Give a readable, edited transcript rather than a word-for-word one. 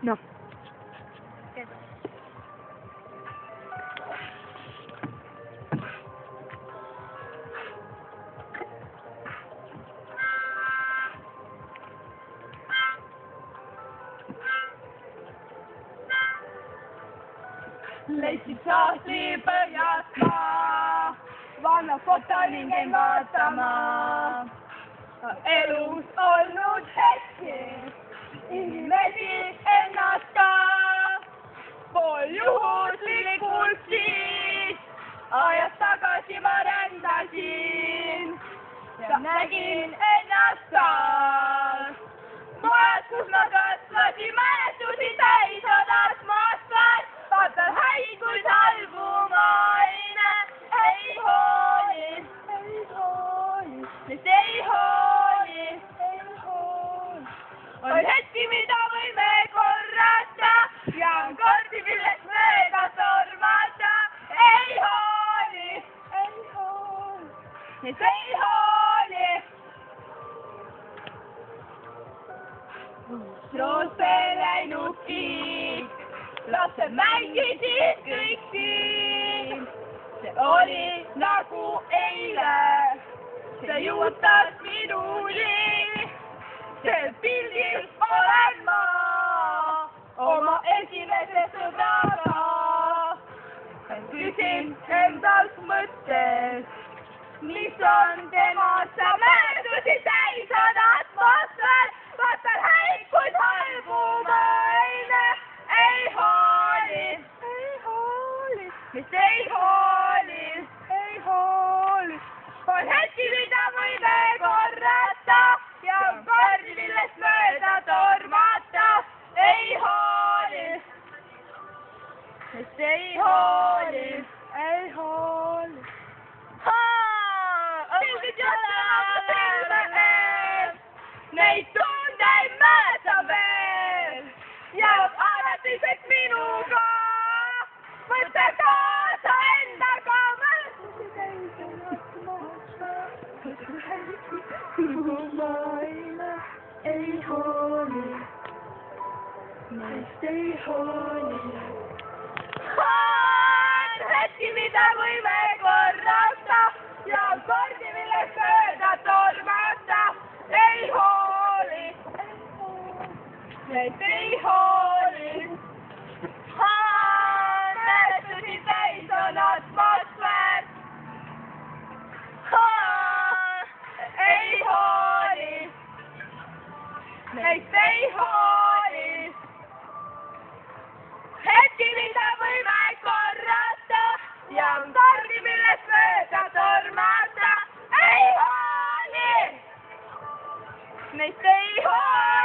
noh. Leidsid saasli põhjast maa, vana foto ning jäin vaatama. Elus olnud hetki, inimesi ennast ka. Pool juhuslikult siis, ajas tagasi ma rändasin ja nägin ennast taas. Maas, kus ma kasvasin, mälestusi täis on atmosfäär. Vaatan häid, kuid halbu maine, ei hooli, sest ei hooli. On hetki, mida võime korrata ja on kordi, millest mööda tormata. Ei hooli, sest ei hooli. Roospe läinud kiik. Lapsed mängisid kõik siin, see oli nagu eile, see juutas minuni, sel pildil olen ma oma esimese sõbraga. Küsin endalt mõttes, mis on temast, sa möödusi täis on atmosfäär, vaatan häid, kuid halbu maine. Ei hooli, mis ei hooli. On hetki, mida võime korrata ja on kordi, millest mööda tormata. Ei hooli, mis ei hooli. Pildid jooksevad silme ees, neid tundeid mäletan veel. Jääb alatiseks minuga, mõtle kaasa endaga, mälestusi täis on atmosfäär. Kuhu maailma ei hooli, meist ei hooli. On hetki, mida võime korrata ja on kordi, millest mööda tormata. Ei hooli, meist ei hooli. Mälestusi täis on atmosfäär. Ei hooli, meist ei hooli. Hetki, mida võime korrata ja on kordi, millest mööda tormata. Ei hooli, meist ei hooli.